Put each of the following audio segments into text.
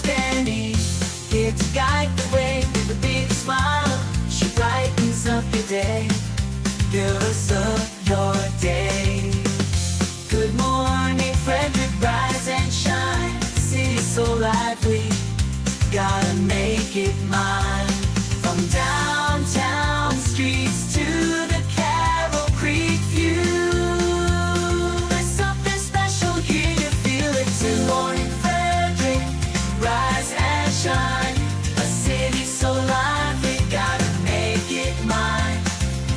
host Annie, here to guide the way with a big smile. She brightens up your day, fills up your day. Good morning, Frederick, rise and shine. City's so lively, gotta make it mine. From downtown streets to the Carroll Creek view, there's something special here, you feel it too. Good morning, Frederick, rise and shine. A city so lively, gotta make it mine.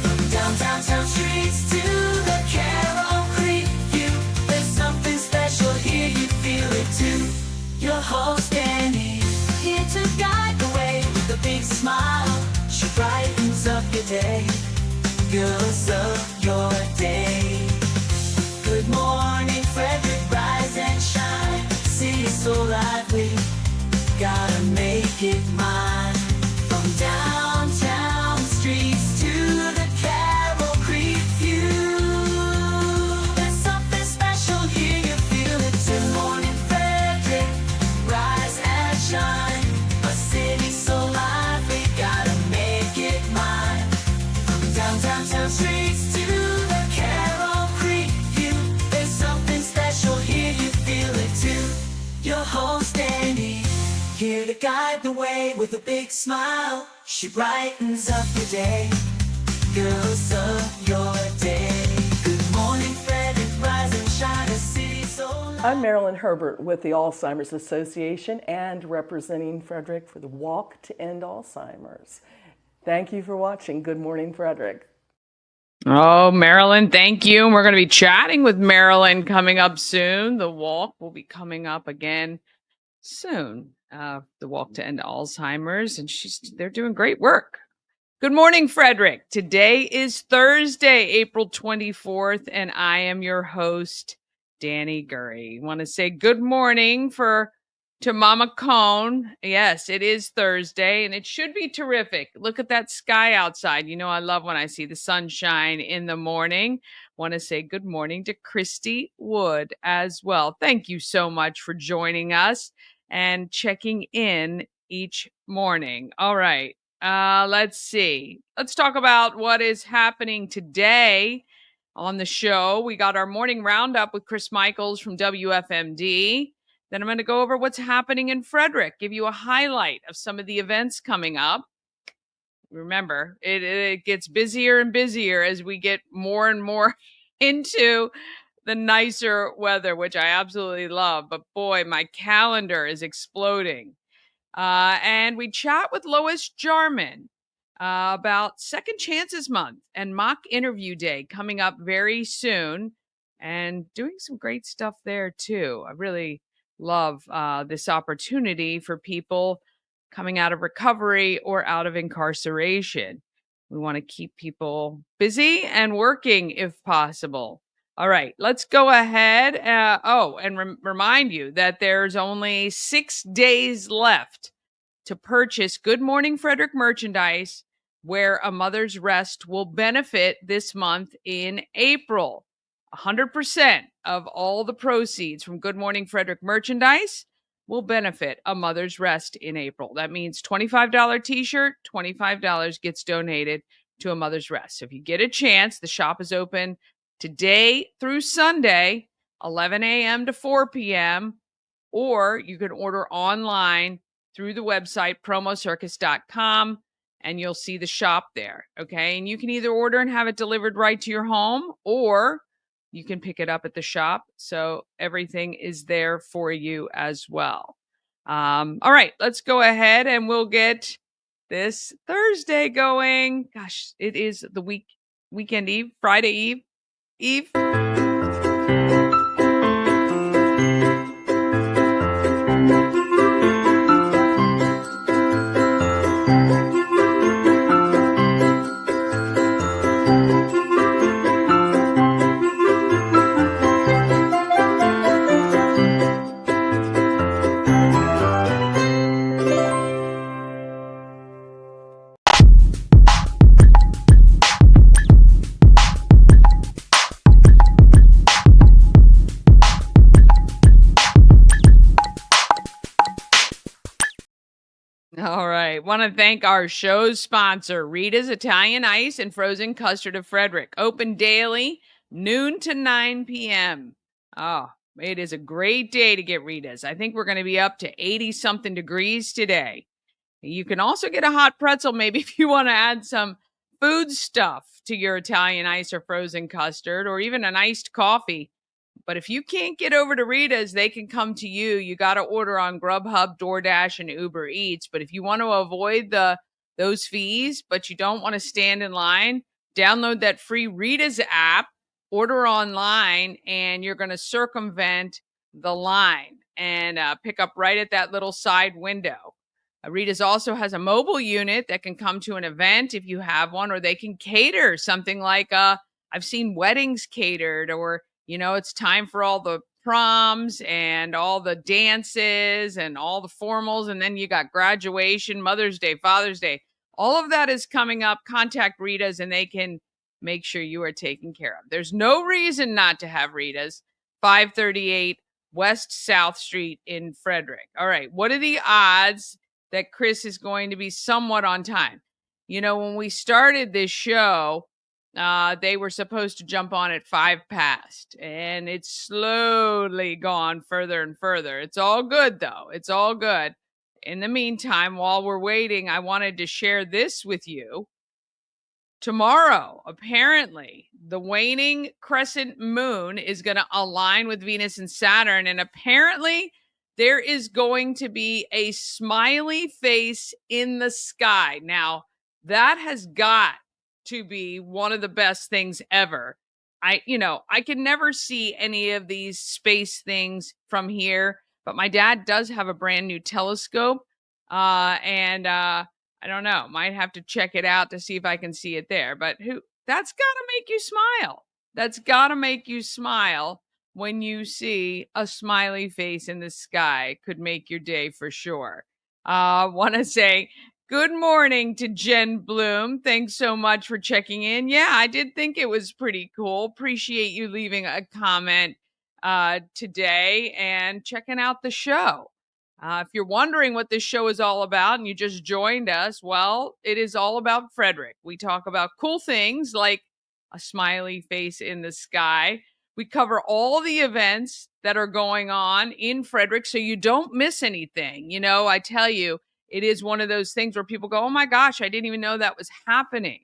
From downtown streets to the Carroll Creek view, there's something special here, you feel it too. Your host Annie, here to guide the way with a big smile. She brightens up your day, fills up your day. Good morning, Frederick, rise and shine. City's so lively, gotta make it mine. From downtown streets to the Carroll Creek view, there's something special here, you feel it too. Good morning, Frederick, rise and shine. A city so lively, gotta make it mine. From downtown streets to the Carroll Creek view, there's something special here, you feel it too. Your host Annie, here to guide the way with a big smile. She brightens up your day, fills up your day. Good morning, Frederick, rise and shine. A city so lively. I'm Marilyn Herbert with the Alzheimer's Association and representing Frederick for the Walk to End Alzheimer's. Thank you for watching Good Morning Frederick. Oh, Marilyn, thank you. And we're going to be chatting with Marilyn coming up soon. The walk will be coming up again soon. The Walk to End Alzheimer's, and they're doing great work. Good morning, Frederick. Today is Thursday, April 24th, and I am your host, Danny Gurry. Want to say good morning to Mama Cone. Yes, it is Thursday, and it should be terrific. Look at that sky outside. You know, I love when I see the sunshine in the morning. Want to say good morning to Christy Wood as well. Thank you so much for joining us and checking in each morning. All right. Let's see. Let's talk about what is happening today on the show. We got our morning roundup with Chris Michaels from WFMD. Then I'm going to go over what's happening in Frederick, give you a highlight of some of the events coming up. Remember, it gets busier and busier as we get more and more into the nicer weather, which I absolutely love. But boy, my calendar is exploding. And we chat with Lois Jarman about Second Chances Month and mock interview day coming up very soon, and doing some great stuff there too. I really love this opportunity for people coming out of recovery or out of incarceration. We want to keep people busy and working if possible. All right, let's go ahead. And remind you that there's only 6 days left to purchase Good Morning Frederick merchandise, where A Mother's Rest will benefit this month in April. 100% of all the proceeds from Good Morning Frederick merchandise will benefit A Mother's Rest in April. That means $25 t-shirt, $25 gets donated to A Mother's Rest. So if you get a chance, the shop is open today through Sunday, 11 a.m. to 4 p.m., or you can order online through the website, promocircus.com, and you'll see the shop there, okay? And you can either order and have it delivered right to your home, or you can pick it up at the shop. So everything is there for you as well. All right, let's go ahead and we'll get this Thursday going. Gosh, it is the weekend eve, Friday Eve. All right. Want to thank our show's sponsor, Rita's Italian Ice and Frozen Custard of Frederick. Open daily, noon to 9 p.m. Oh, it is a great day to get Rita's. I think we're going to be up to 80 something degrees today. You can also get a hot pretzel, maybe if you want to add some food stuff to your Italian ice or frozen custard, or even an iced coffee. But if you can't get over to Rita's, they can come to you. You got to order on Grubhub, DoorDash, and Uber Eats. But if you want to avoid those fees, but you don't want to stand in line, download that free Rita's app, order online, and you're going to circumvent the line and pick up right at that little side window. Rita's also has a mobile unit that can come to an event if you have one, or they can cater something like I've seen weddings catered, or it's time for all the proms and all the dances and all the formals. And then you got graduation, Mother's Day, Father's Day. All of that is coming up. Contact Rita's and they can make sure you are taken care of. There's no reason not to have Rita's. 538 West South Street in Frederick. All right. What are the odds that Chris is going to be somewhat on time? When we started this show, they were supposed to jump on at 5 past, and it's slowly gone further and further. It's all good, though. It's all good. In the meantime, while we're waiting, I wanted to share this with you. Tomorrow, apparently, the waning crescent moon is going to align with Venus and Saturn, and apparently there is going to be a smiley face in the sky. Now, that has got to be one of the best things ever. I can never see any of these space things from here, but my dad does have a brand new telescope, and I don't know, might have to check it out to see if I can see it there. But that's got to make you smile. That's got to make you smile when you see a smiley face in the sky. Could make your day for sure. Want to say good morning to Jen Bloom. Thanks so much for checking in. Yeah, I did think it was pretty cool. Appreciate you leaving a comment today and checking out the show. If you're wondering what this show is all about and you just joined us, well, it is all about Frederick. We talk about cool things like a smiley face in the sky. We cover all the events that are going on in Frederick so you don't miss anything. I tell you, it is one of those things where people go, oh my gosh, I didn't even know that was happening.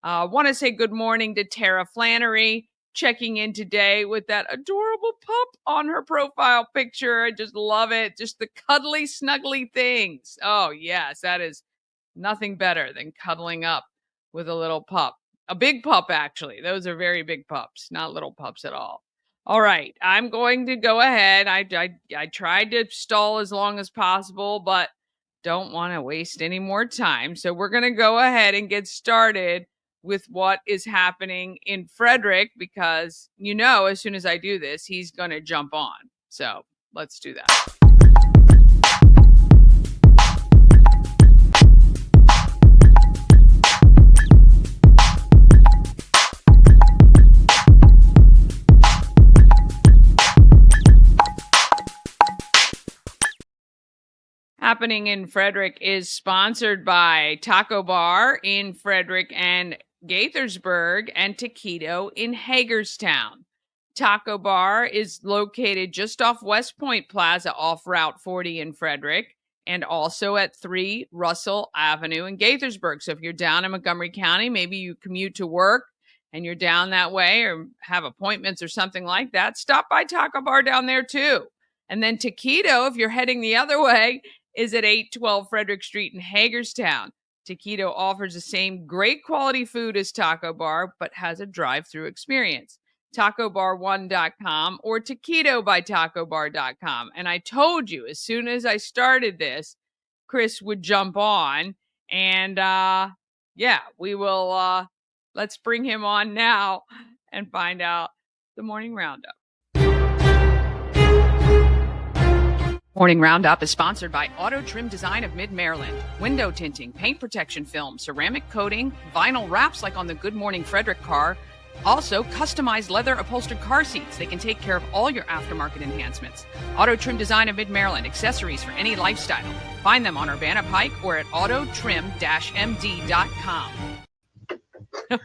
Want to say good morning to Tara Flannery, checking in today with that adorable pup on her profile picture. I just love it. Just the cuddly, snuggly things. Oh, yes, that is nothing better than cuddling up with a little pup. A big pup, actually. Those are very big pups, not little pups at all. All right, I'm going to go ahead. I tried to stall as long as possible, but don't want to waste any more time. So we're going to go ahead and get started with what is happening in Frederick, because as soon as I do this, he's going to jump on. So let's do that. Happening in Frederick is sponsored by Taco Bar in Frederick and Gaithersburg and Taquito in Hagerstown. Taco Bar is located just off West Point Plaza off Route 40 in Frederick, and also at 3 Russell Avenue in Gaithersburg. So if you're down in Montgomery County, maybe you commute to work and you're down that way or have appointments or something like that, stop by Taco Bar down there too. And then Taquito, if you're heading the other way, is at 812 Frederick Street in Hagerstown. Taquito offers the same great quality food as Taco Bar, but has a drive-through experience. TacoBar1.com or TaquitoByTacoBar.com. And I told you, as soon as I started this, Chris would jump on. And we will, let's bring him on now and find out the morning roundup. Morning Roundup is sponsored by Auto Trim Design of Mid-Maryland. Window tinting, paint protection film, ceramic coating, vinyl wraps like on the Good Morning Frederick car, Also, customized leather upholstered car seats. They can take care of all your aftermarket enhancements. Auto Trim Design of Mid-Maryland. Accessories for any lifestyle. Find them on Urbana Pike or at autotrim-md.com.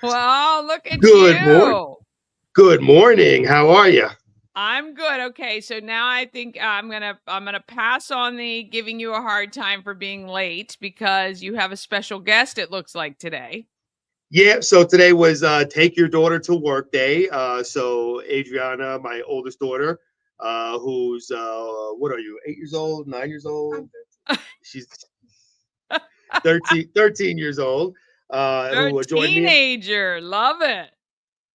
Wow, look at Good morning. you. Good morning. How are you? I'm good. Okay, so now I think I'm gonna pass on the giving you a hard time for being late because you have a special guest. It looks like today. Yeah, so today was take your daughter to work day. So Adriana, my oldest daughter, who's what are you, 8 years old, 9 years old? She's 13 years old, You're a who joined me. teenager. Love it.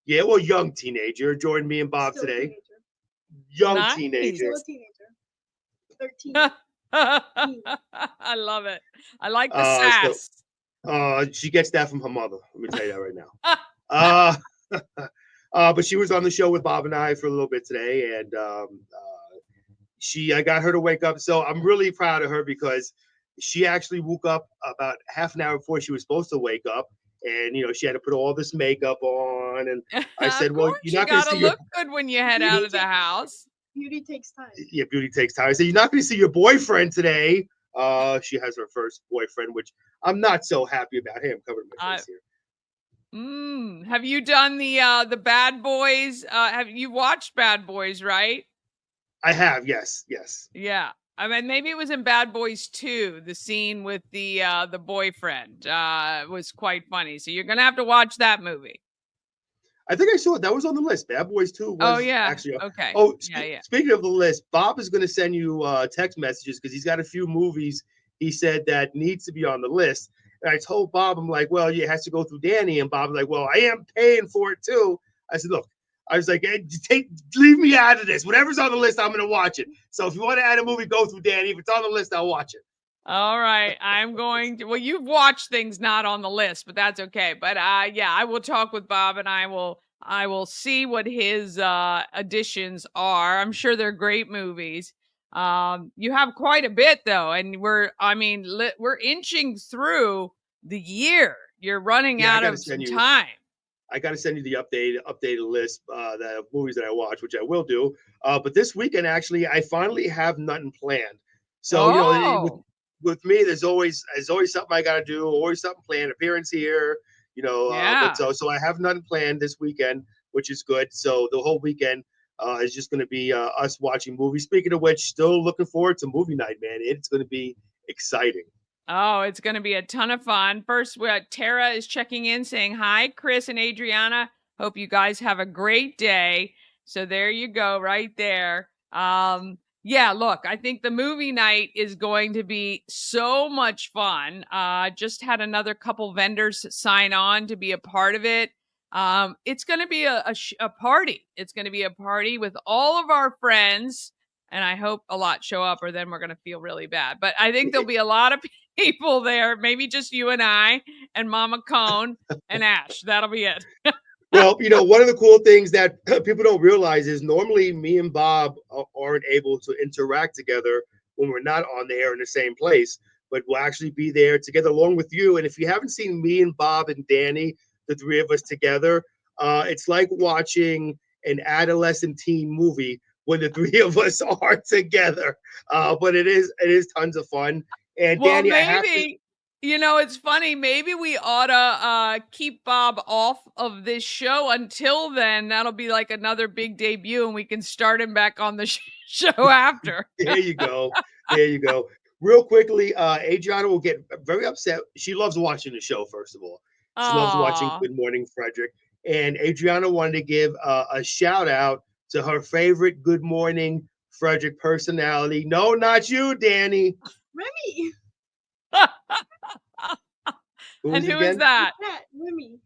Yeah, well, young teenager. Joined me and Bob Still a today. teenager. Young Nice. teenager. Still a teenager. 13. I love it. I like the So sass. she gets that from her mother. Let me tell you that right now. Uh, but she was on the show with Bob and I for a little bit today, and I got her to wake up. So I'm really proud of her because she actually woke up about half an hour before she was supposed to wake up, and she had to put all this makeup on. And I Of said, "Well, course, you're you not going to gotta see your look good when you head out of the house. Beauty takes time. yeah, beauty takes time." I said, "You're not going to see your boyfriend today." She has her first boyfriend, which I'm not so happy about him. Covering my face here. Have you done the Bad Boys? Have you watched Bad Boys, right? I have, yes, yes. Yeah. I mean, maybe it was in Bad Boys 2, the scene with the boyfriend was quite funny. So you're gonna have to watch that movie. I think I saw it. That was on the list. Bad Boys 2 Oh was yeah. actually. Okay. Oh, Yeah. speaking of the list, Bob is going to send you text messages because he's got a few movies he said that needs to be on the list. And I told Bob, I'm like, well, it has to go through Danny. And Bob's like, well, I am paying for it too. I said, look, I was like, hey, leave me out of this. Whatever's on the list, I'm going to watch it. So if you want to add a movie, go through Danny. If it's on the list, I'll watch it. All right. I'm going to, well, you've watched things not on the list, but that's okay. But yeah, I will talk with Bob and I will see what his additions are. I'm sure they're great movies. You have quite a bit though, and we're inching through the year. You're running Yeah, out of some time. I got to send you the updated list the movies that I watch, which I will do. But this weekend, actually, I finally have nothing planned. So Oh, with me, there's always something I got to do, always something planned, appearance here. But yeah. so I have nothing planned this weekend, which is good. So the whole weekend is just going to be us watching movies. Speaking of which, still looking forward to movie night, man. It's going to be exciting. Oh, it's going to be a ton of fun. First, Tara is checking in saying, hi, Chris and Adriana. Hope you guys have a great day. So there you go, right there. Yeah, look, I think the movie night is going to be so much fun. Just had another couple vendors sign on to be a part of it. It's going to be a party. It's going to be a party with all of our friends. And I hope a lot show up, or then we're going to feel really bad. But I think there'll be a lot of people there, maybe just you and I and Mama Cone and Ash. That'll be it. Well, one of the cool things that people don't realize is normally me and Bob aren't able to interact together when we're not on the air in the same place, but we'll actually be there together along with you. And if you haven't seen me and Bob and Danny, the three of us together, it's like watching an adolescent teen movie when the three of us are together. But it is tons of fun. And Well, Danny, I have to. maybe, it's funny. Maybe we ought to keep Bob off of this show until then. That'll be like another big debut, and we can start him back on the show after. There you go. There you go. Real quickly, Adriana will get very upset. She loves watching the show, first of all. She loves watching Aw. Good Morning Frederick. And Adriana wanted to give a shout out to her favorite Good Morning Frederick personality. No, not you, Danny. Remy. Who And is it who is again? that? Cat. Remy.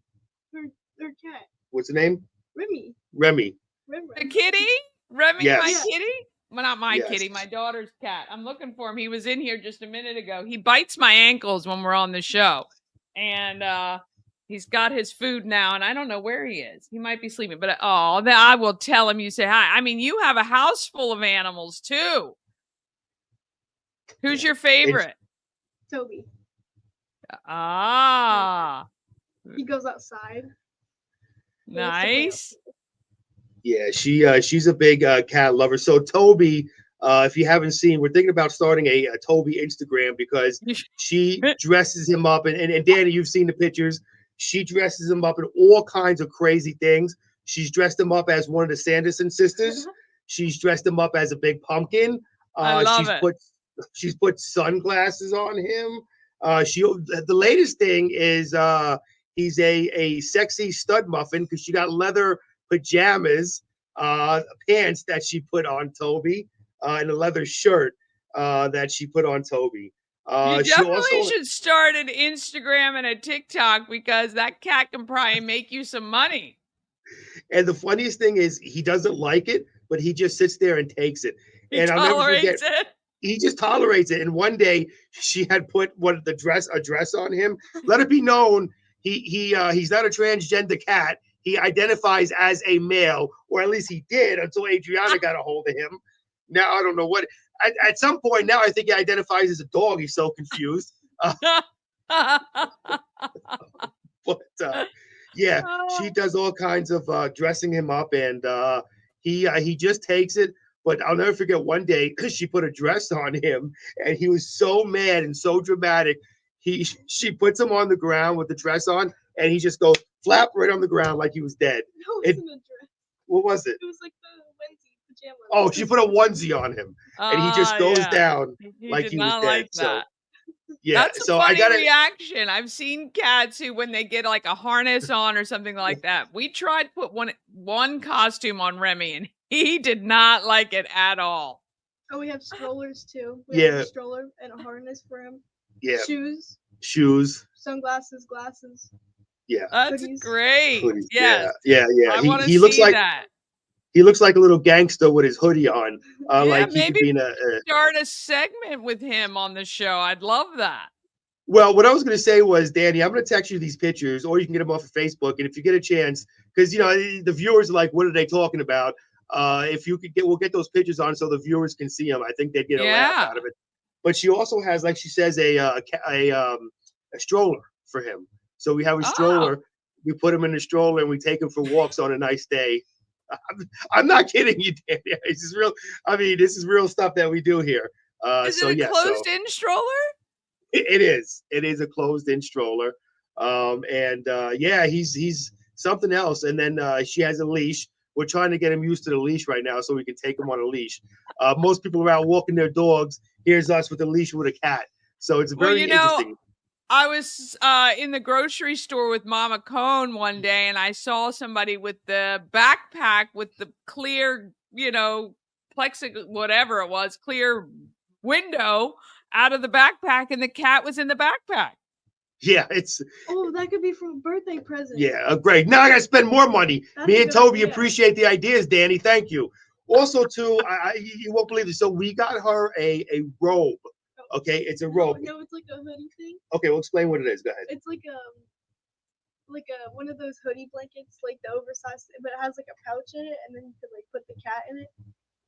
Her cat. What's the name? Remy. Remy. The kitty? Remy, my Yes. kitty? Well, not my Yes. kitty, my daughter's cat. I'm looking for him. He was in here just a minute ago. He bites my ankles when we're on the show. And he's got his food now, and I don't know where he is. He might be sleeping, but then I will tell him you say hi. I mean, you have a house full of animals too. Who's your favorite? Toby. Ah. He goes outside. loves to play Nice. upstairs. Yeah, she's a big cat lover. So Toby, if you haven't seen, we're thinking about starting a Toby Instagram because You she should- dresses him up, and Danny, you've seen the pictures. She dresses him up in all kinds of crazy things. She's dressed him up as one of the Sanderson sisters. She's dressed him up as a big pumpkin. I love She's it. put sunglasses on him. She the latest thing is he's a sexy stud muffin because she got leather pajamas, pants that she put on Toby, and a leather shirt that she put on Toby. You She definitely also, should start an Instagram and a TikTok because that cat can probably make you some money. and the funniest thing is he doesn't like it, but he just sits there and takes it. He And I'll never forget, tolerates it. he just tolerates it. And one day she had put a dress on him. Let it be known he's not a transgender cat. He identifies as a male, or at least he did until Adriana got a hold of him. Now I don't know what. At some point now, I think he identifies as a dog. He's so confused. But yeah, she does all kinds of dressing him up, and he just takes it. But I'll never forget one day she put a dress on him, and he was so mad and so dramatic. She puts him on the ground with the dress on, and he just goes flap right on the ground like he was dead. No, it wasn't a dress. What was it? It was like the onesie pajamas. Oh, she put a onesie on him, and he just goes Yeah. down He like did he was not dead. like So that. yeah, That's a so I funny gotta. reaction. I've seen cats who, when they get like a harness on or something like that, we tried to put one costume on Remy, and he did not like it at all. Oh, we have strollers too. We have Yeah, a stroller and a harness for him. yeah, Shoes, shoes. sunglasses, glasses, Yeah, That's hoodies. great. hoodies. Yes, Yeah. I He want to he looks see like that. he looks like a little gangster with his hoodie on. Yeah, Like he could maybe be in a. start a segment with him on the show. I'd love that. Well, what I was going to say was, Danny, I'm going to text you these pictures, or you can get them off of Facebook. And if you get a chance, because the viewers are like, what are they talking about? If you could we'll get those pictures on so the viewers can see them. I think they'd get a laugh Yeah. out of it. But she also has, like she says, a stroller for him. So we have a Oh, stroller. We put him in the stroller and we take him for walks on a nice day. I'm not kidding you, Danny. This is real. I mean, this is real stuff that we do here. is So it a yeah, so. closed-in stroller? It is. It is a closed-in stroller. And yeah, he's something else. And then she has a leash. We're trying to get him used to the leash right now so we can take him on a leash. Most people around walking their dogs. Here's us with a leash with a cat. So it's Well, very interesting. I was in the grocery store with Mama Cone one day, and I saw somebody with the backpack with the clear, plexig, whatever it was, clear window out of the backpack, and the cat was in the backpack. Yeah, it's Oh, that could be from a birthday present. great. Now I gotta spend more money. That's Me a and good Toby idea. appreciate the ideas, Danny. Thank you. Also, too, you won't believe this. So we got her a robe. Okay, it's a robe. No, it's like a hoodie thing. Okay, we'll explain what it is. Go ahead. It's like a one of those hoodie blankets, like the oversized, but it has like a pouch in it, and then you could like put the cat in it,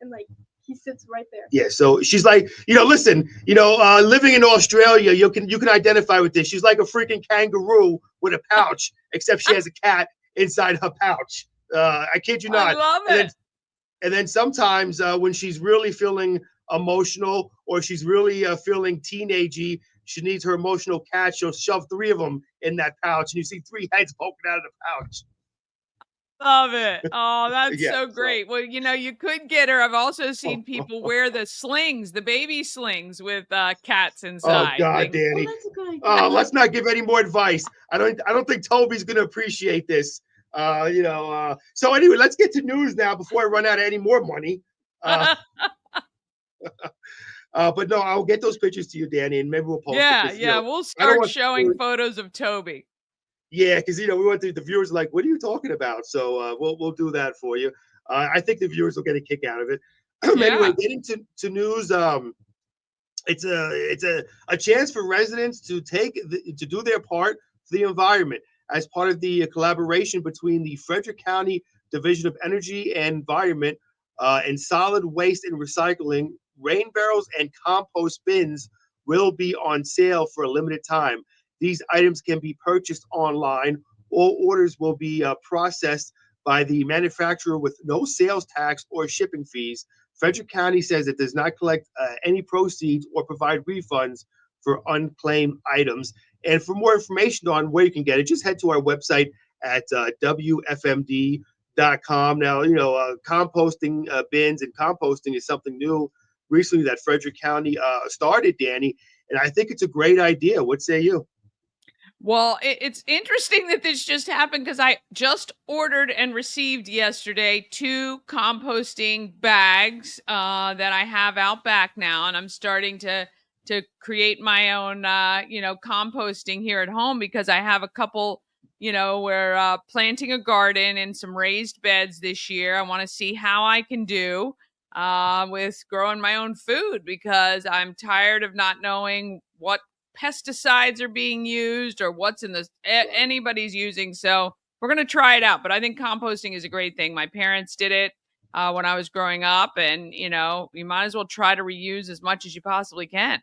and like he sits right there. Yeah, so she's like, listen, living in Australia, you can identify with this. She's like a freaking kangaroo with a pouch, except she has a cat inside her pouch. I kid you I not. love And it. then sometimes when she's really feeling emotional or she's really feeling teenagey, she needs her emotional cat. She'll shove 3 of them in that pouch, and you see 3 heads poking out of the pouch. Love it. Oh, that's Yeah, so so. great. Well, you could get her. I've also seen people wear the slings, the baby slings with cats Oh inside. God, Like, Oh, Danny. that's a good idea. Let's not give any more advice. I don't think Toby's gonna appreciate this. So anyway, let's get to news now before I run out of any more money. But no, I'll get those pictures to you, Danny, and maybe we'll post it. yeah, 'Cause, we'll I don't start want showing photos of Toby. yeah, because we want the viewers are like, what are you talking about? So we'll do that for you. I think the viewers will get a kick out of it. Anyway, Yeah. getting to news. It's a chance for residents to to do their part for the environment as part of the collaboration between the Frederick County Division of Energy and Environment and Solid Waste and Recycling. Rain barrels and compost bins will be on sale for a limited time. These items can be purchased online All orders will be processed by the manufacturer with no sales tax or shipping fees. Frederick County says it does not collect any proceeds or provide refunds for unclaimed items. And for more information on where you can get it, just head to our website at WFMD.com. Now, composting bins and composting is something new recently that Frederick County started, Danny. And I think it's a great idea. What say you? Well, it's interesting that this just happened because I just ordered and received yesterday 2 composting bags that I have out back now, and I'm starting to create my own composting here at home because I have a couple. We're planting a garden and some raised beds this year. I want to see how I can do with growing my own food because I'm tired of not knowing what pesticides are being used or what's in the anybody's using. So we're going to try it out. But I think composting is a great thing. My parents did it when I was growing up. And, you might as well try to reuse as much as you possibly can.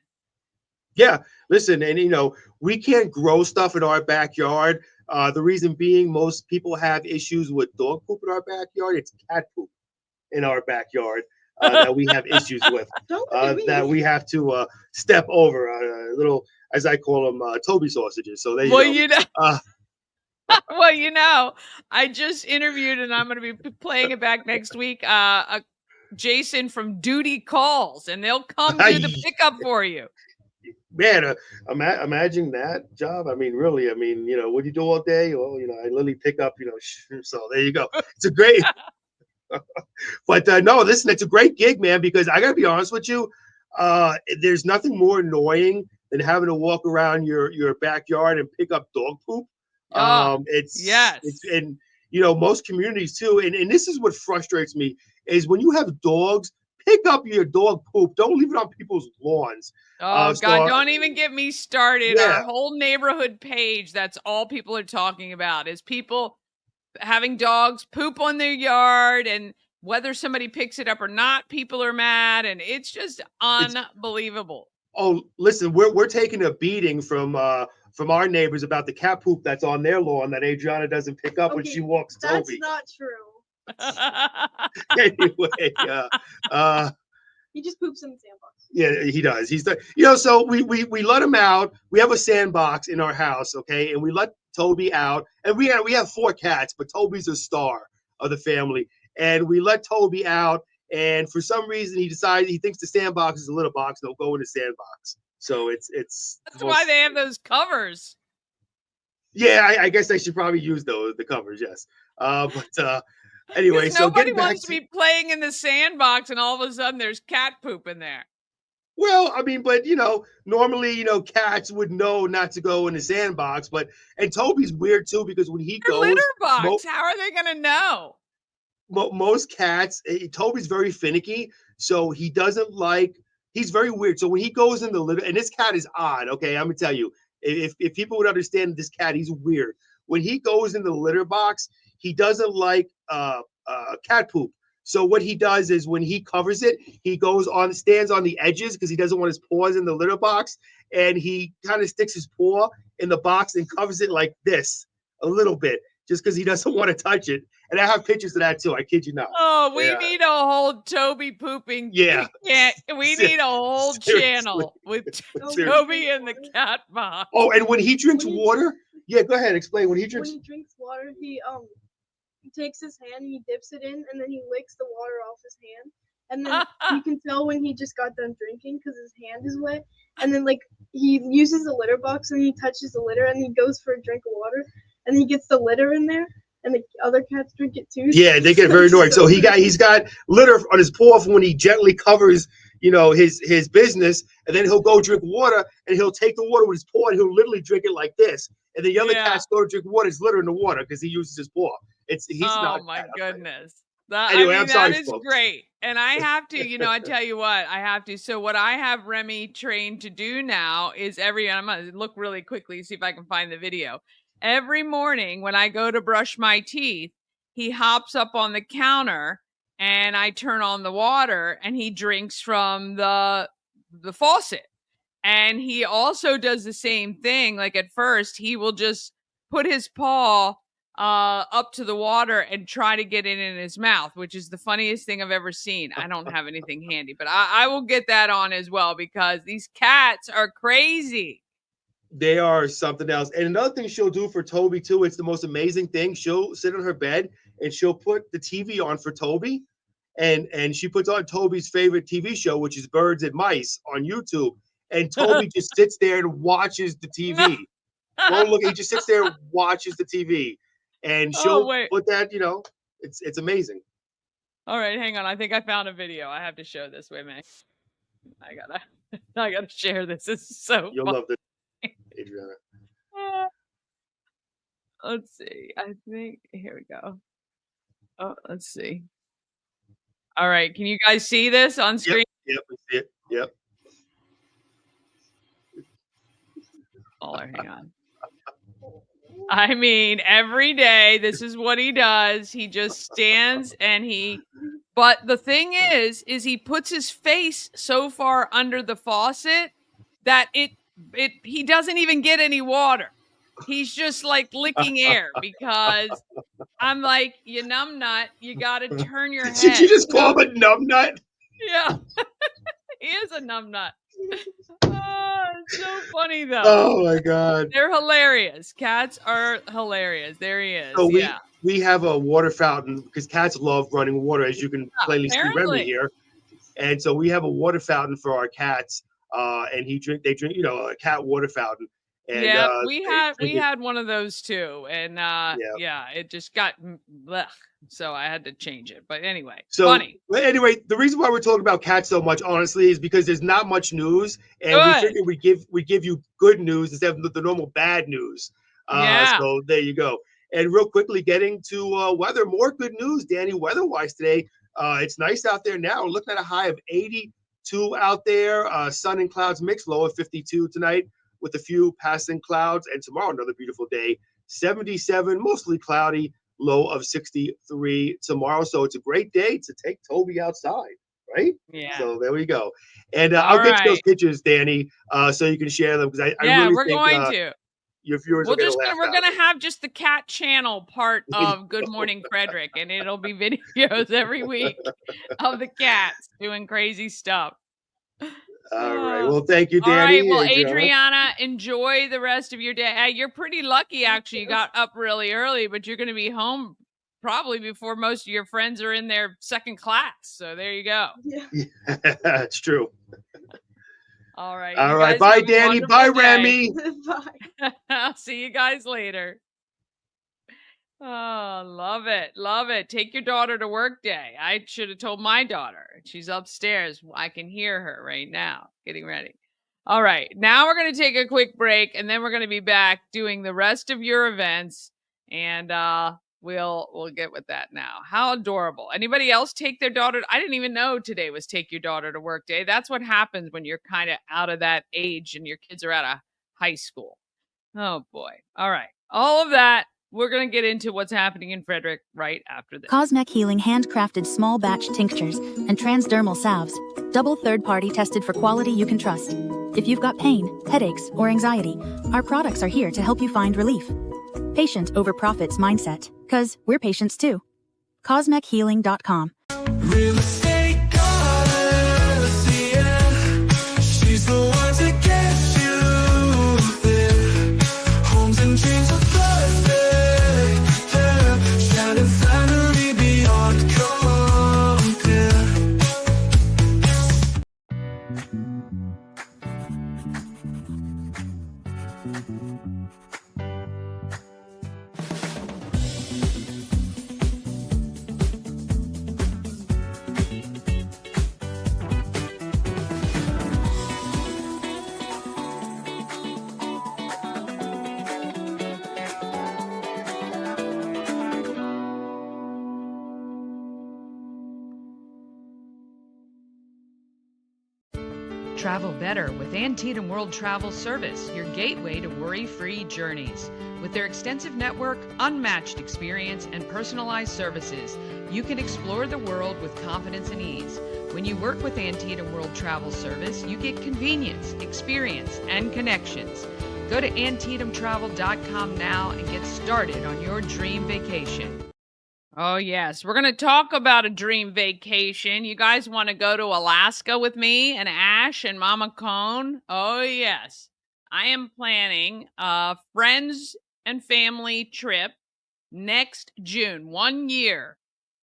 Yeah, listen, and we can't grow stuff in our backyard. The reason being, most people have issues with dog poop in our backyard. It's cat poop in our backyard that we have issues with. That we have to step over a little, as I call them, Toby sausages. So there you go. Well, I just interviewed, and I'm going to be playing it back next week. Jason from Duty Calls, and they'll come do the pickup for you. Man, imagine that job. I mean, really. I mean, what do you do all day? Well, I literally pick up. So there you go. It's a great. But no, listen, it's a great gig, man. Because I gotta be honest with you, there's nothing more annoying than having to walk around your backyard and pick up dog poop. It's and most communities too, and this is what frustrates me is when you have dogs, pick up your dog poop. Don't leave it on people's lawns. Oh God, don't even get me started. Yeah. Our whole neighborhood page, that's all people are talking about is people having dogs poop on their yard, and whether somebody picks it up or not, people are mad, and it's just unbelievable. Oh, listen, we're taking a beating from our neighbors about the cat poop that's on their lawn that Adriana doesn't pick up when she walks Toby. That's not true. Anyway, he just poops in the sandbox. Yeah, he does. He's the so we let him out. We have a sandbox in our house, okay, and we let Toby out, and we have 4 cats, but Toby's a star of the family, and we let Toby out. And for some reason, he thinks the sandbox is a litter box. They'll go in the sandbox. So it's. That's why they have those covers. Yeah, I guess I should probably use the covers. Yes, but anyway, so nobody wants to be playing in the sandbox, and all of a sudden there's cat poop in there. Well, I mean, but normally, cats would know not to go in the sandbox, and Toby's weird too because when he goes, litter box, how are they gonna know? Most cats, Toby's very finicky, so he doesn't like. He's very weird. So when he goes in the litter, and this cat is odd. Okay, I'm gonna tell you, if people would understand this cat, he's weird. When he goes in the litter box, he doesn't like cat poop. So what he does is when he covers it, he stands on the edges because he doesn't want his paws in the litter box, and he kind of sticks his paw in the box and covers it like this a little bit, just because he doesn't want to touch it. And I have pictures of that too. I kid you not. Oh, we need a whole Toby pooping. Yeah. We need a whole channel with Toby in the cat box. Oh, and when he drinks water, yeah, go ahead. Explain. When he drinks water, he takes his hand, he dips it in, and then he licks the water off his hand. And then you can tell when he just got done drinking because his hand is wet. And then he uses the litter box and he touches the litter and he goes for a drink of water and he gets the litter in there. And the other cats drink it too. Yeah, they get very annoyed. So he's got litter on his paw from when he gently covers, his business, and then he'll go drink water, and he'll take the water with his paw, and he'll literally drink it like this. And the other cats go to drink water, it's litter in the water because he uses his paw. Oh my goodness. Anyway, I'm sorry, that is folks. Great. And I have to, I tell you what, I have to. So what I have Remy trained to do now is I'm going to look really quickly, see if I can find the video. Every morning when I go to brush my teeth, he hops up on the counter and I turn on the water and he drinks from the faucet. And he also does the same thing. Like at first, he will just put his paw up to the water and try to get it in his mouth, which is the funniest thing I've ever seen. I don't have anything handy, but I will get that on as well because these cats are crazy. They are something else. And another thing she'll do for Toby too, it's the most amazing thing. She'll sit on her bed and she'll put the TV on for Toby. And she puts on Toby's favorite TV show, which is Birds and Mice on YouTube. And Toby just sits there and watches the TV. Won't look, he just sits there and watches the TV. And she'll put that, it's amazing. All right, hang on. I think I found a video. I have to show this. Wait a minute. I gotta share this. This is so You'll fun. love this, Adriana. Let's see. I think here we go. Oh, let's see. All right, can you guys see this on screen? Yep, we see it. Yep. Smaller, hang on. I mean, every day, this is what he does. He just stands and but the thing is he puts his face so far under the faucet that he doesn't even get any water. He's just like licking air because I'm like, you numbnut, you got to turn your head. Did you just call him a numbnut? Yeah. He is a numbnut. Oh, it's so funny though. Oh my God. They're hilarious. Cats are hilarious. There he is. So we have a water fountain because cats love running water, as you can plainly see Remy here. And so we have a water fountain for our cats. And they drink, a cat water fountain. And, we had one of those too. And it just got blech, so I had to change it. But anyway, funny. Anyway, the reason why we're talking about cats so much, honestly, is because there's not much news, and we figured we give you good news instead of the normal bad news. So there you go. And real quickly, getting to weather, more good news, Danny, weather-wise today. It's nice out there now. We're looking at a high of 82 out there. Sun and clouds mixed, low of 52 tonight, with a few passing clouds, and tomorrow another beautiful day, 77, mostly cloudy, low of 63 tomorrow. So it's a great day to take Toby outside, right? Yeah. So there we go. And I'll get you those pictures, Danny, so you can share them, because I really think going to. Your viewers are going to laugh. We're going to have just the cat channel part of Good Morning Frederick, and it'll be videos every week of the cats doing crazy stuff. All right. Well, thank you, Danny. All right. Well, Adriana, enjoy the rest of your day. Hey, you're pretty lucky, actually. You got up really early, but you're going to be home probably before most of your friends are in their second class. So there you go. Yeah. It's true. All right. All right. Bye, Danny. Bye, Remy. Bye. I'll see you guys later. Oh, love it. Love it. Take your daughter to work day. I should have told my daughter. She's upstairs. I can hear her right now getting ready. All right. Now we're going to take a quick break, and then we're going to be back doing the rest of your events, and we'll get with that now. How adorable. Anybody else take their daughter? I didn't even know today was take your daughter to work day. That's what happens when you're kind of out of that age and your kids are out of high school. Oh, boy. All right. All of that. We're going to get into what's happening in Frederick right after this. Cosmec Healing handcrafted small batch tinctures and transdermal salves, double third-party tested for quality you can trust. If you've got pain, headaches, or anxiety, our products are here to help you find relief. Patient over profits mindset, 'cause we're patients too. CosmecHealing.com. Real estate goddess, yeah. She's the one to get you there. Homes and dreams are perfect, yeah. Shining family beyond compare. Travel better with Antietam World Travel Service, your gateway to worry-free journeys. With their extensive network, unmatched experience, and personalized services, you can explore the world with confidence and ease. When you work with Antietam World Travel Service, you get convenience, experience, and connections. Go to AntietamTravel.com now and get started on your dream vacation. Oh, yes. We're going to talk about a dream vacation. You guys want to go to Alaska with me and Ash and Mama Cone? Oh, yes. I am planning a friends and family trip next June, 1 year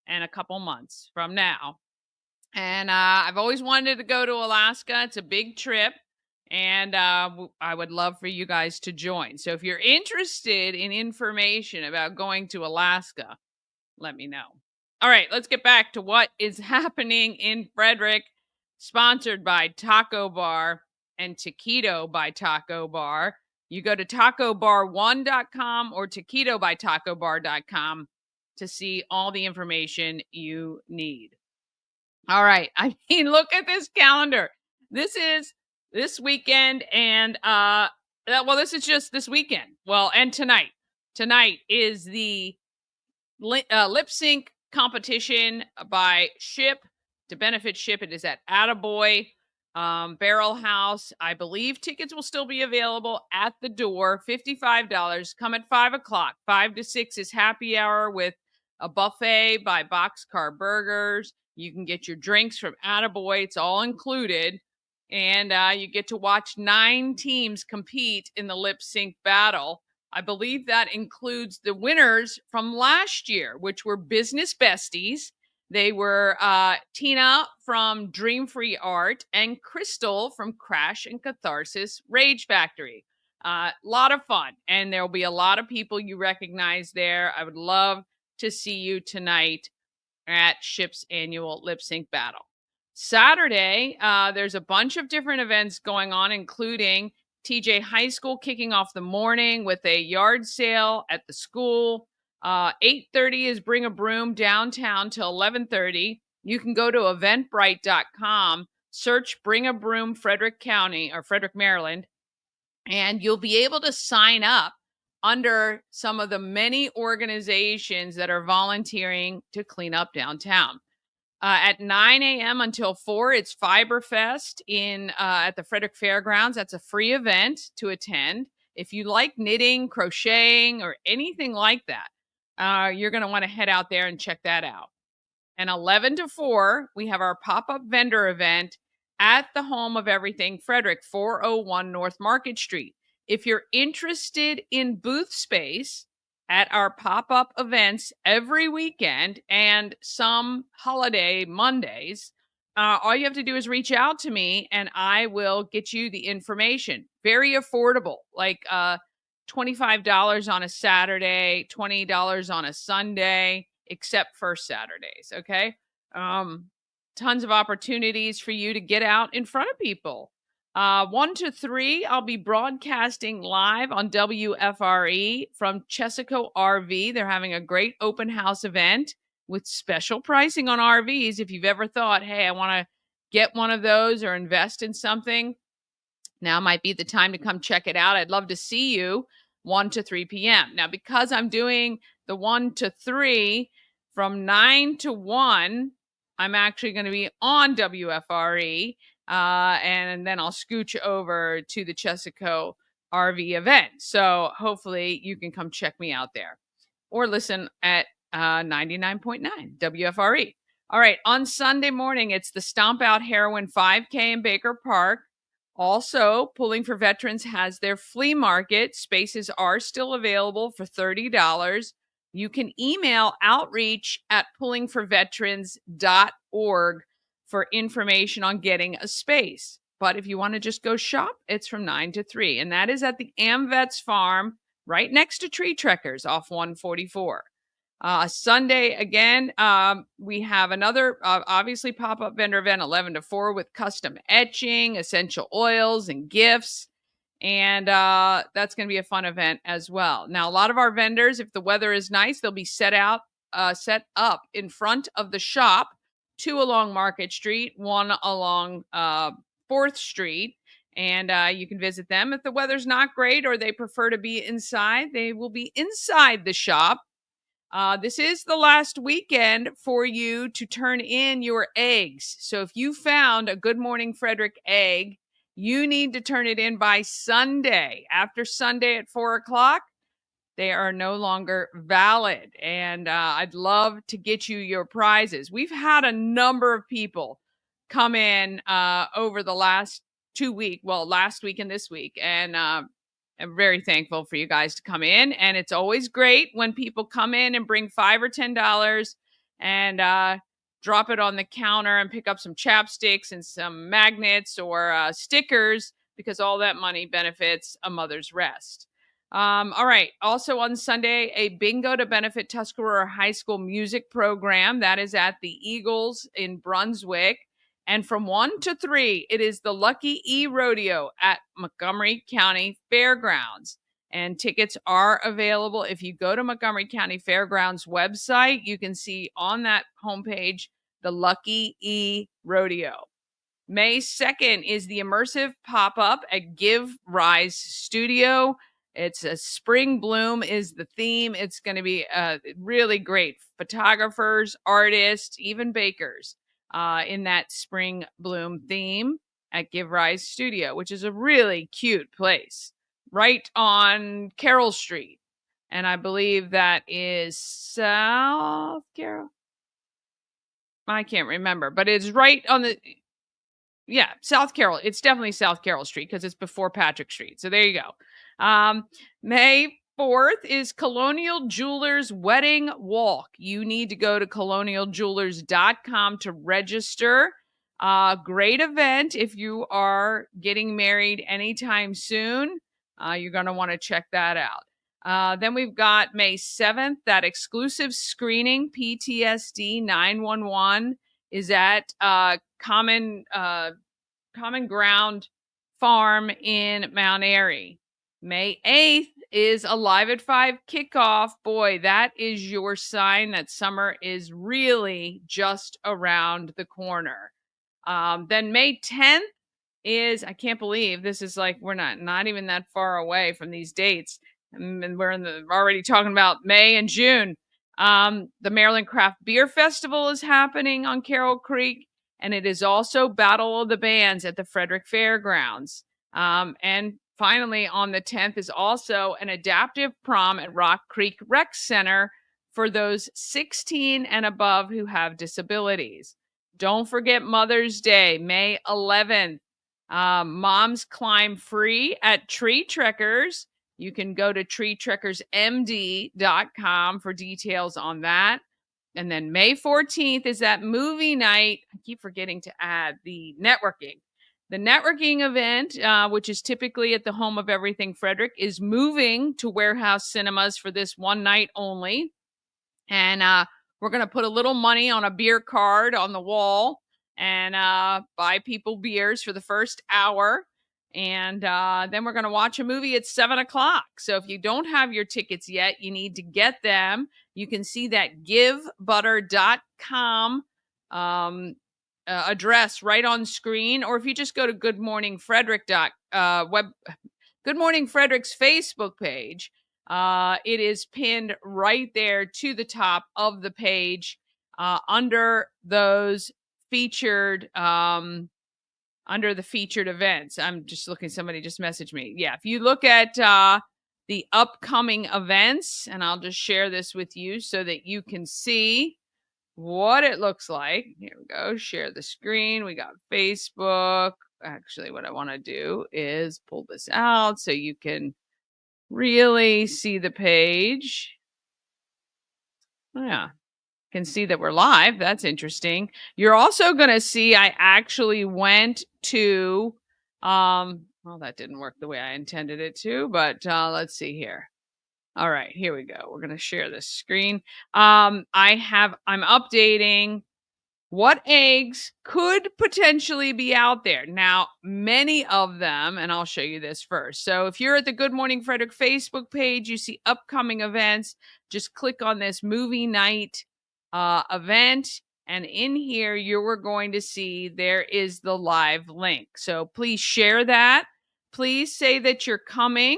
and a couple months from now. And I've always wanted to go to Alaska. It's a big trip. And I would love for you guys to join. So if you're interested in information about going to Alaska, let me know. All right, let's get back to what is happening in Frederick, sponsored by Taco Bar and Taquito by Taco Bar. You go to tacobar1.com or taquitobytacobar.com to see all the information you need. All right. I mean, look at this calendar. This is this weekend and well, this is just this weekend. Well, and tonight. Tonight is the lip sync competition by Ship to benefit Ship. It is at Attaboy Barrel House. I believe tickets will still be available at the door. $55. Come at 5 o'clock. 5 to 6 is happy hour with a buffet by Boxcar Burgers. You can get your drinks from Attaboy. It's all included. And you get to watch 9 teams compete in the lip sync battle. I believe that includes the winners from last year, which were Business Besties. They were Tina from Dream Free Art and Crystal from Crash and Catharsis Rage Factory. A lot of fun. And there'll be a lot of people you recognize there. I would love to see you tonight at Ship's annual lip sync battle. Saturday, there's a bunch of different events going on, including TJ High School kicking off the morning with a yard sale at the school. 8:30 is Bring a Broom downtown till 11:30. You can go to eventbrite.com, search Bring a Broom Frederick County or Frederick, Maryland, and you'll be able to sign up under some of the many organizations that are volunteering to clean up downtown. At 9 a.m. until 4, it's Fiberfest at the Frederick Fairgrounds. That's a free event to attend. If you like knitting, crocheting, or anything like that, you're going to want to head out there and check that out. And 11 to 4, we have our pop-up vendor event at the home of everything Frederick, 401 North Market Street. If you're interested in booth space at our pop-up events every weekend and some holiday Mondays, all you have to do is reach out to me and I will get you the information. Very affordable, like $25 on a Saturday, $20 on a Sunday, except for Saturdays. Okay. Tons of opportunities for you to get out in front of people. 1 to 3, I'll be broadcasting live on WFRE from Chesaco RV. They're having a great open house event with special pricing on RVs. If you've ever thought, hey, I want to get one of those or invest in something, now might be the time to come check it out. I'd love to see you 1 to 3 p.m. Now, because I'm doing the 1 to 3 from 9 to 1, I'm actually going to be on WFRE. And then I'll scooch over to the Chesaco RV event. So hopefully you can come check me out there or listen at 99.9 WFRE. All right. On Sunday morning, it's the Stomp Out Heroin 5K in Baker Park. Also, Pulling for Veterans has their flea market. Spaces are still available for $30. You can email outreach at pullingforveterans.org for information on getting a space. But if you want to just go shop, it's from 9 to 3. And that is at the AmVets Farm right next to Tree Trekkers off 144. Sunday, again, we have another, obviously, pop-up vendor event, 11 to 4, with custom etching, essential oils, and gifts. And that's going to be a fun event as well. Now, a lot of our vendors, if the weather is nice, they'll be set up in front of the shop, 2 along Market Street, 1 along 4th Street. And you can visit them. If the weather's not great or they prefer to be inside, they will be inside the shop. This is the last weekend for you to turn in your eggs. So if you found a Good Morning Frederick egg You need to turn it in by Sunday. After Sunday at 4 o'clock, they are no longer valid. And I'd love to get you your prizes. We've had a number of people come in over the last 2 weeks, well, last week and this week. And I'm very thankful for you guys to come in. And it's always great when people come in and bring $5 or $10 and drop it on the counter and pick up some chapsticks and some magnets or stickers, because all that money benefits A Mother's Rest. All right. Also on Sunday, a bingo to benefit Tuscarora High School music program. That is at the Eagles in Brunswick. And from 1 to 3, it is the Lucky E Rodeo at Montgomery County Fairgrounds. And tickets are available. If you go to Montgomery County Fairgrounds website, you can see on that homepage the Lucky E Rodeo. May 2nd is the immersive pop-up at Give Rise Studio. It's a spring bloom is the theme. It's going to be really great. Photographers, artists, even bakers in that spring bloom theme at Give Rise Studio, which is a really cute place right on Carroll Street. And I believe that is South Carroll. I can't remember, but it's right on the... Yeah, South Carroll. It's definitely South Carroll Street because it's before Patrick Street. So there you go. May 4th is Colonial Jewelers Wedding Walk. You need to go to colonialjewelers.com to register. Great event if you are getting married anytime soon. You're going to want to check that out. Then we've got May 7th, that exclusive screening, PTSD 911, is at Common Ground Farm in Mount Airy. May 8th is a Live at 5 kickoff. Boy, that is your sign that summer is really just around the corner. Then May 10th is, I can't believe this is like, we're not even that far away from these dates. And we're already talking about May and June. The Maryland Craft Beer Festival is happening on Carroll Creek, and it is also Battle of the Bands at the Frederick Fairgrounds. And finally, on the 10th is also an adaptive prom at Rock Creek Rec Center for those 16 and above who have disabilities. Don't forget Mother's Day, May 11th. Moms Climb Free at Tree Trekkers. You can go to treetrekkersmd.com for details on that. And then May 14th is that movie night. I keep forgetting to add the networking. The networking event, which is typically at the Home of Everything Frederick, is moving to Warehouse Cinemas for this one night only. And we're going to put a little money on a beer card on the wall and buy people beers for the first hour. And then we're going to watch a movie at 7 o'clock. So if you don't have your tickets yet, you need to get them. You can see that givebutter.com address right on screen. Or if you just go to Good Morning Frederick Good Morning Frederick's Facebook page, it is pinned right there to the top of the page under those featured under the featured events. I'm just looking, somebody just messaged me. Yeah, if you look at the upcoming events, and I'll just share this with you so that you can see what it looks like. Here we go. Share the screen. We got Facebook. Actually, what I want to do is pull this out so you can really see the page. Yeah, can see that we're live. That's interesting. You're also going to see I actually went to well, that didn't work the way I intended it to, but let's see here. All right, here we go. We're going to share this screen. I'm updating what eggs could potentially be out there. Now, many of them, and I'll show you this first. So if you're at the Good Morning Frederick Facebook page, you see upcoming events, just click on this movie night event. And in here, you're going to see there is the live link. So please share that. Please say that you're coming.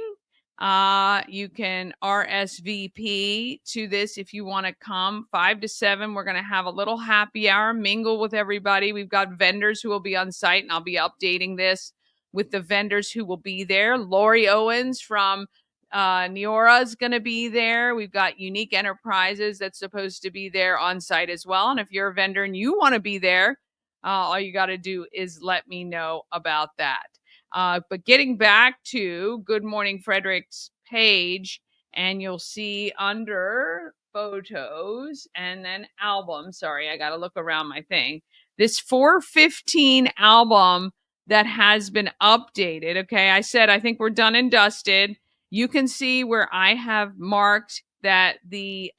You can RSVP to this if you want to come. 5 to 7, we're going to have a little happy hour, mingle with everybody. We've got vendors who will be on site, and I'll be updating this with the vendors who will be there. Lori Owens from Neora is going to be there. We've got Unique Enterprises that's supposed to be there on site as well. And if you're a vendor and you want to be there, all you got to do is let me know about that. But getting back to Good Morning Frederick's page, and you'll see under photos and then album. Sorry, I got to look around my thing. This 415 album that has been updated. Okay, I said I think we're done and dusted. You can see where I have marked that the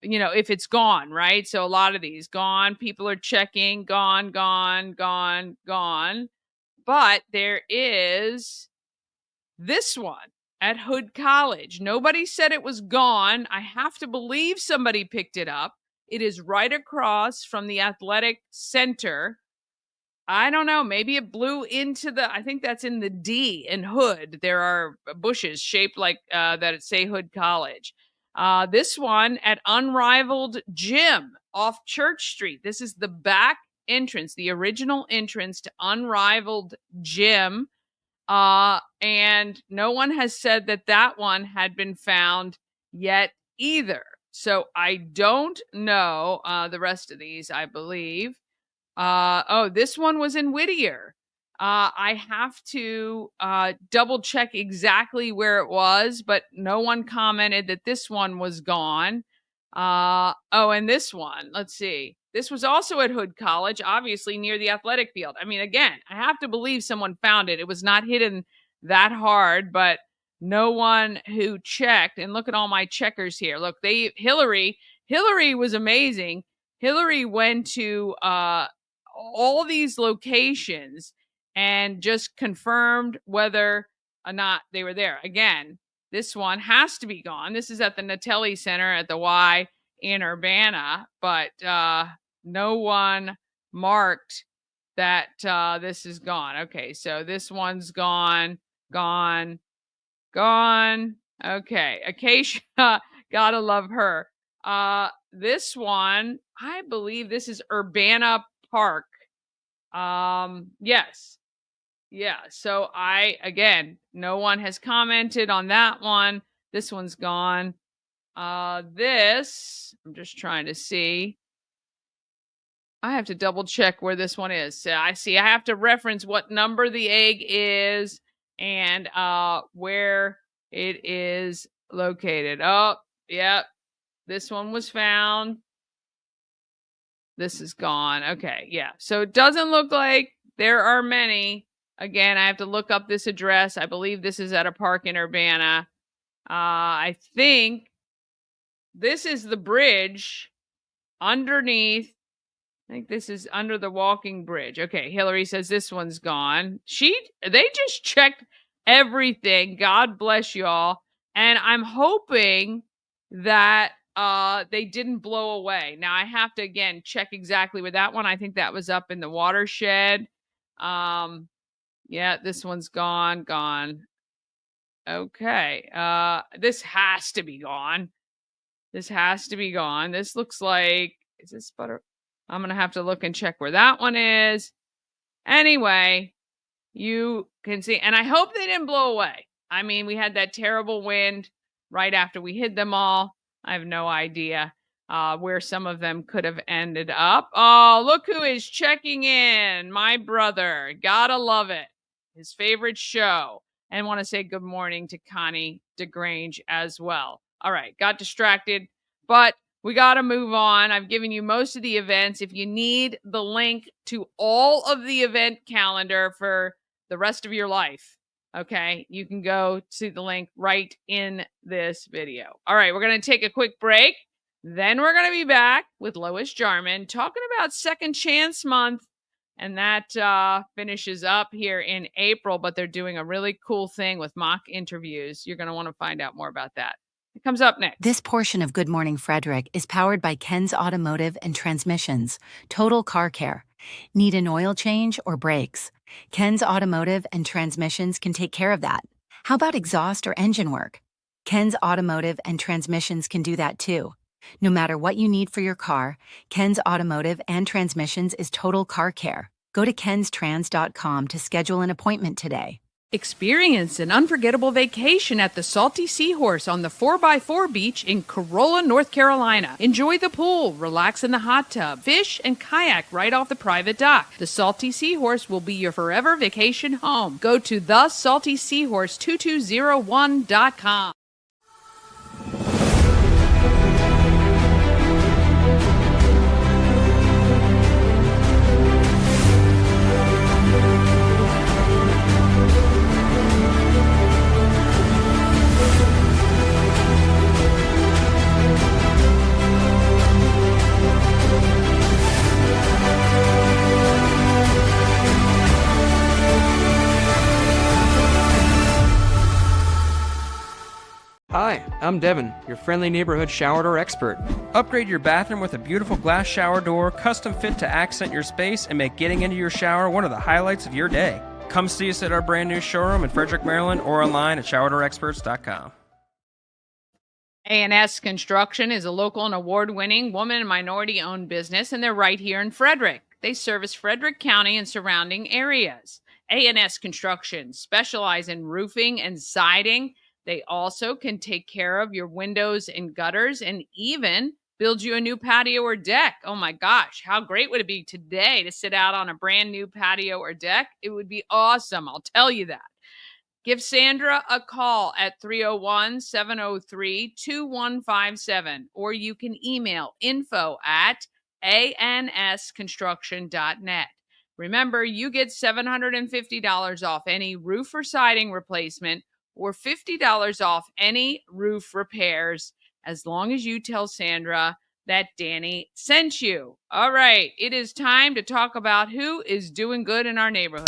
if it's gone, right? So a lot of these gone, people are checking, gone, gone, gone, gone. But there is this one at Hood College. Nobody said it was gone. I have to believe somebody picked it up. It is right across from the athletic center. I don't know. Maybe it blew into I think that's in the D in Hood. There are bushes shaped like that say Hood College. This one at Unrivaled Gym off Church Street. This is the back entrance, the original entrance to Unrivaled Gym. And no one has said that one had been found yet either. So I don't know the rest of these, I believe. This one was in Whittier. I have to double check exactly where it was, but no one commented that this one was gone. And this one, let's see. This was also at Hood College, obviously near the athletic field. I mean, again, I have to believe someone found it. It was not hidden that hard, but no one who checked. And look at all my checkers here. Look, Hillary was amazing. Hillary went to all these locations and just confirmed whether or not they were there. Again, this one has to be gone. This is at the Natelli Center at the Y in Urbana, but no one marked that this is gone. Okay, so this one's gone, gone, gone. Okay, Acacia, gotta love her. This one, I believe this is Urbana Park. Yes. Yeah. So no one has commented on that one. This one's gone. I'm just trying to see. I have to double check where this one is. So I have to reference what number the egg is and where it is located. Oh, yep. This one was found. This is gone. Okay, yeah. So it doesn't look like there are many. Again, I have to look up this address. I believe this is at a park in Urbana. I think this is the bridge underneath. I think this is under the walking bridge. Okay, Hillary says this one's gone. They just checked everything. God bless y'all. And I'm hoping that they didn't blow away. Now I have to again check exactly with that one. I think that was up in the watershed. Yeah, this one's gone. Okay. This has to be gone. This looks like, is this butter? I'm going to have to look and check where that one is. Anyway, you can see, and I hope they didn't blow away. I mean, we had that terrible wind right after we hid them all. I have no idea where some of them could have ended up. Oh, look who is checking in. My brother. Gotta love it. His favorite show. And want to say good morning to Connie DeGrange as well. All right, got distracted, but we got to move on. I've given you most of the events. If you need the link to all of the event calendar for the rest of your life, okay, you can go to the link right in this video. All right, we're going to take a quick break. Then we're going to be back with Lois Jarman talking about Second Chance Month. And that finishes up here in April, but they're doing a really cool thing with mock interviews. You're going to want to find out more about that. It comes up next. This portion of Good Morning Frederick is powered by Ken's Automotive and Transmissions, Total Car Care. Need an oil change or brakes? Ken's Automotive and Transmissions can take care of that. How about exhaust or engine work? Ken's Automotive and Transmissions can do that too. No matter what you need for your car, Ken's Automotive and Transmissions is Total Car Care. Go to kenstrans.com to schedule an appointment today. Experience an unforgettable vacation at the Salty Seahorse on the 4x4 beach in Corolla, North Carolina. Enjoy the pool, relax in the hot tub, fish, and kayak right off the private dock. The Salty Seahorse will be your forever vacation home. Go to thesaltyseahorse2201.com. Hi, I'm Devin, your friendly neighborhood shower door expert. Upgrade your bathroom with a beautiful glass shower door, custom fit to accent your space and make getting into your shower one of the highlights of your day. Come see us at our brand new showroom in Frederick, Maryland, or online at showerdoorexperts.com. A&S Construction is a local and award-winning woman and minority-owned business, and they're right here in Frederick. They service Frederick County and surrounding areas. A&S Construction specialize in roofing and siding. They also can take care of your windows and gutters and even build you a new patio or deck. Oh my gosh, how great would it be today to sit out on a brand new patio or deck? It would be awesome, I'll tell you that. Give Sandra a call at 301-703-2157, or you can email info@ansconstruction.net. Remember, you get $750 off any roof or siding replacement or $50 off any roof repairs as long as you tell Sandra that Danny sent you. All right, it is time to talk about who is doing good in our neighborhood.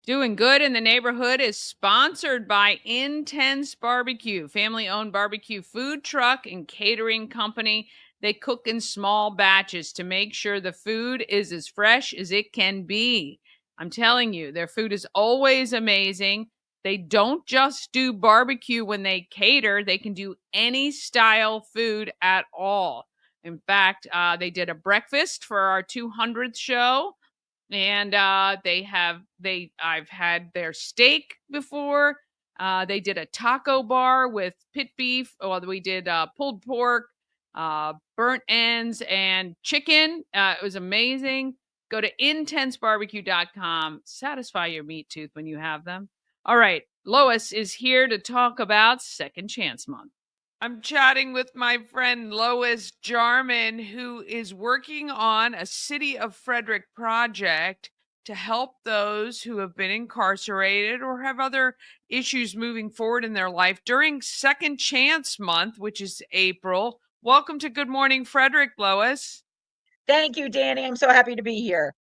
Doing Good in the Neighborhood is sponsored by Intense Barbecue, family-owned barbecue food truck and catering company. They cook in small batches to make sure the food is as fresh as it can be. I'm telling you, their food is always amazing. They don't just do barbecue when they cater. They can do any style food at all. In fact, they did a breakfast for our 200th show. And I've had their steak before. They did a taco bar with pit beef. Well, we did pulled pork, burnt ends, and chicken. It was amazing. Go to intensebarbecue.com. Satisfy your meat tooth when you have them. All right, Lois is here to talk about Second Chance Month. I'm chatting with my friend Lois Jarman, who is working on a City of Frederick project to help those who have been incarcerated or have other issues moving forward in their life during Second Chance Month, which is April. Welcome to Good Morning Frederick, Lois. Thank you, Danny. I'm so happy to be here.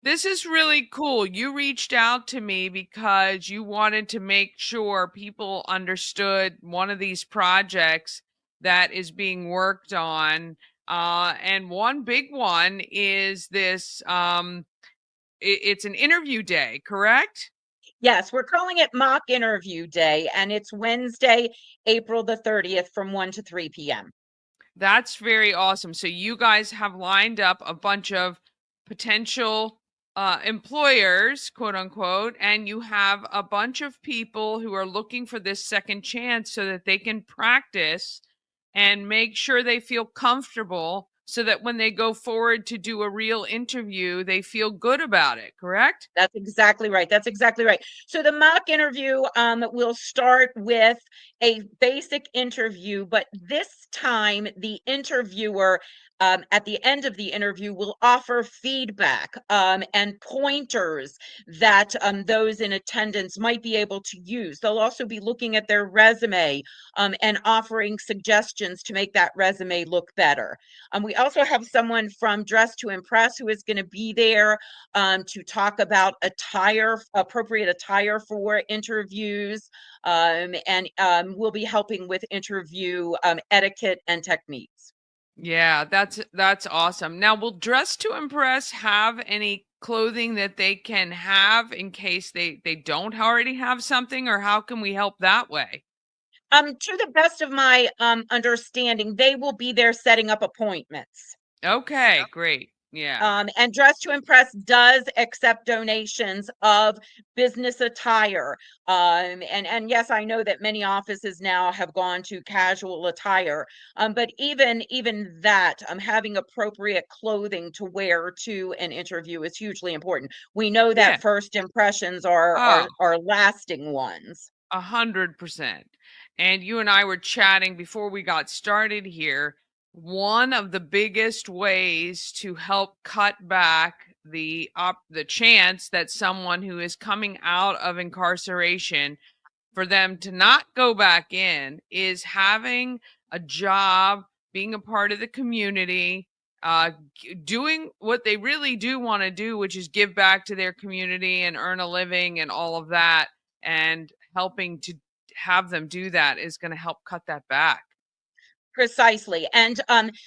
This is really cool. You reached out to me because you wanted to make sure people understood one of these projects that is being worked on. And one big one is this it's an interview day, correct? Yes, we're calling it Mock Interview Day, and it's Wednesday, April the 30th from 1 to 3 p.m. That's very awesome. So you guys have lined up a bunch of potential employers, quote unquote, and you have a bunch of people who are looking for this second chance so that they can practice and make sure they feel comfortable so that when they go forward to do a real interview, they feel good about it, correct? That's exactly right. That's exactly right. So the mock interview will start with a basic interview, but this time the interviewer at the end of the interview will offer feedback and pointers that those in attendance might be able to use. They'll also be looking at their resume and offering suggestions to make that resume look better. We also have someone from Dress to Impress who is going to be there to talk about appropriate attire for interviews, and we'll be helping with interview etiquette and techniques. Yeah, that's awesome. Now, will Dress to Impress have any clothing that they can have in case they don't already have something, or how can we help that way? To the best of my understanding, they will be there setting up appointments. Okay, great. Yeah. And Dress to Impress does accept donations of business attire. And yes, I know that many offices now have gone to casual attire. But even that, having appropriate clothing to wear to an interview is hugely important. We know Yeah. that first impressions are lasting ones. 100%. And you and I were chatting before we got started here. One of the biggest ways to help cut back the chance that someone who is coming out of incarceration for them to not go back in is having a job, being a part of the community, doing what they really do want to do, which is give back to their community and earn a living and all of that. And helping to have them do that is going to help cut that back. Precisely. And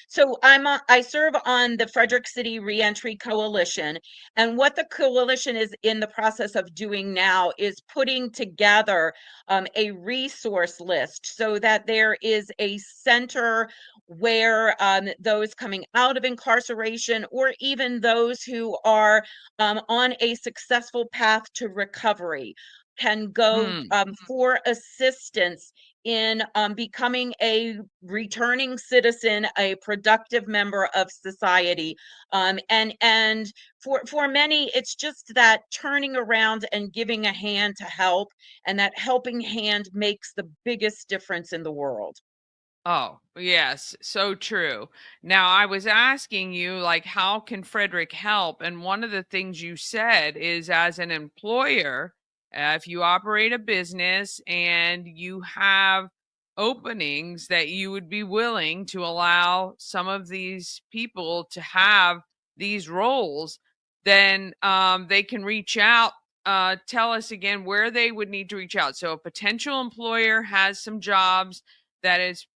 so I serve on the Frederick City Reentry Coalition. And what the coalition is in the process of doing now is putting together a resource list so that there is a center where those coming out of incarceration, or even those who are on a successful path to recovery, can go Hmm. for assistance in becoming a returning citizen, a productive member of society. And for many, it's just that turning around and giving a hand to help, and that helping hand makes the biggest difference in the world. Oh, yes, so true. Now, I was asking you, like, how can Frederick help? And one of the things you said is, as an employer, if you operate a business and you have openings, that you would be willing to allow some of these people to have these roles, then they can reach out. Tell us again where they would need to reach out. So, a potential employer has some jobs that is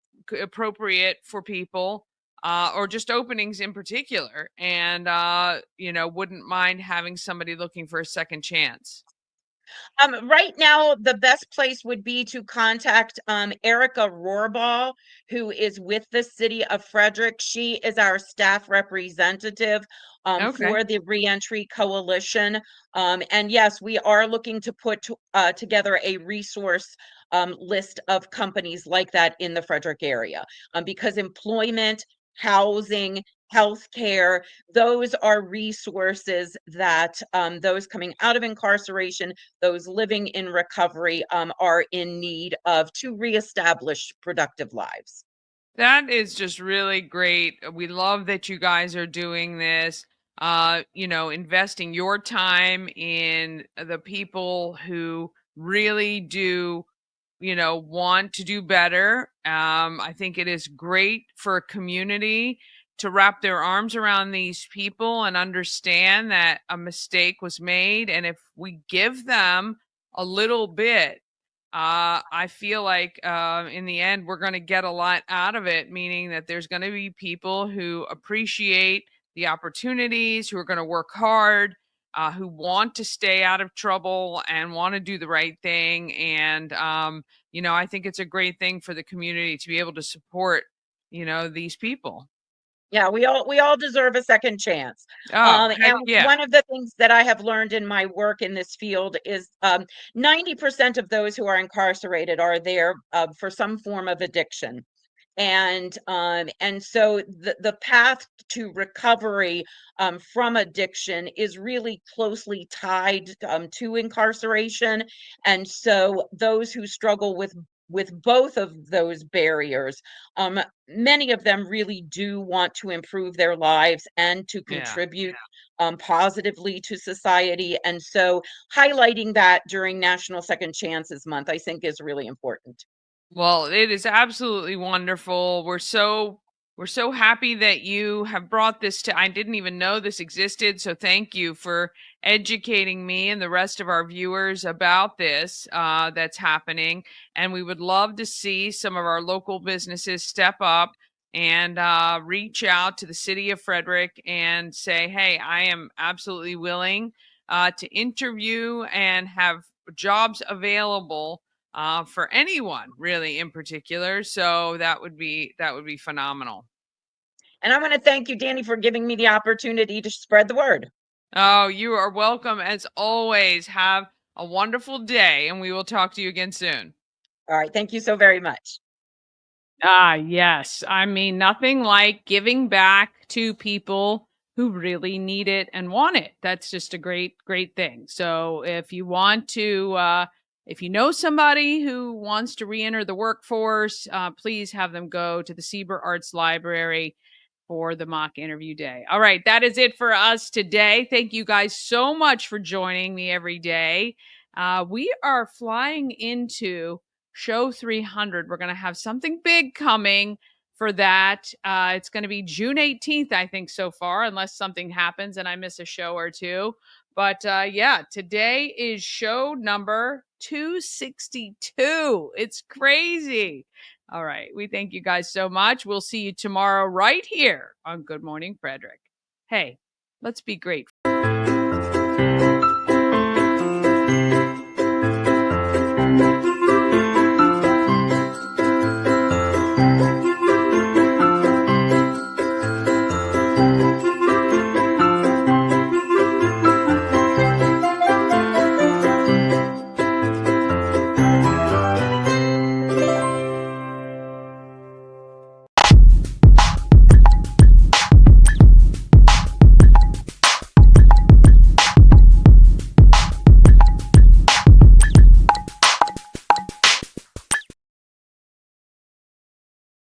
appropriate for people, or just openings in particular, and wouldn't mind having somebody looking for a second chance. Right now, the best place would be to contact Erica Rohrball, who is with the city of Frederick. She is our staff representative Okay. for the Reentry Coalition. And yes, we are looking to put together a resource list of companies like that in the Frederick area, because employment, housing, healthcare, those are resources that those coming out of incarceration, those living in recovery, are in need of to reestablish productive lives. That is just really great. We love that you guys are doing this. Investing your time in the people who really do, want to do better. I think it is great for a community to wrap their arms around these people and understand that a mistake was made. And if we give them a little bit, I feel like in the end, we're going to get a lot out of it, meaning that there's going to be people who appreciate the opportunities, who are going to work hard, who want to stay out of trouble and want to do the right thing. And, I think it's a great thing for the community to be able to support, these people. Yeah, we all deserve a second chance. Oh, heck And yeah. one of the things that I have learned in my work in this field is 90% of those who are incarcerated are there for some form of addiction. And so the path to recovery from addiction is really closely tied to incarceration. And so those who struggle with both of those barriers, many of them really do want to improve their lives and to Yeah. contribute positively to society. And so highlighting that during National Second Chances Month, I think, is really important. Well, it is absolutely wonderful. We're so happy that you have brought this to I didn't even know this existed, so thank you for educating me and the rest of our viewers about this that's happening. And we would love to see some of our local businesses step up and reach out to the city of Frederick and say, hey, I am absolutely willing to interview and have jobs available for anyone really in particular. So that would be phenomenal. And I want to thank you, Danny, for giving me the opportunity to spread the word. Oh, you are welcome as always. Have a wonderful day, and we will talk to you again soon. All right. Thank you so very much. Ah, yes. I mean, nothing like giving back to people who really need it and want it. That's just a great, great thing. So if you want to, if you know somebody who wants to re-enter the workforce, please have them go to the Sieber Arts Library for the mock interview day. All right, that is it for us today. Thank you guys so much for joining me every day. We are flying into Show 300. We're going to have something big coming for that. It's going to be June 18th, I think, so far, unless something happens and I miss a show or two. But yeah, today is show number 262. It's crazy. All right. We thank you guys so much. We'll see you tomorrow right here on Good Morning Frederick. Hey, let's be grateful.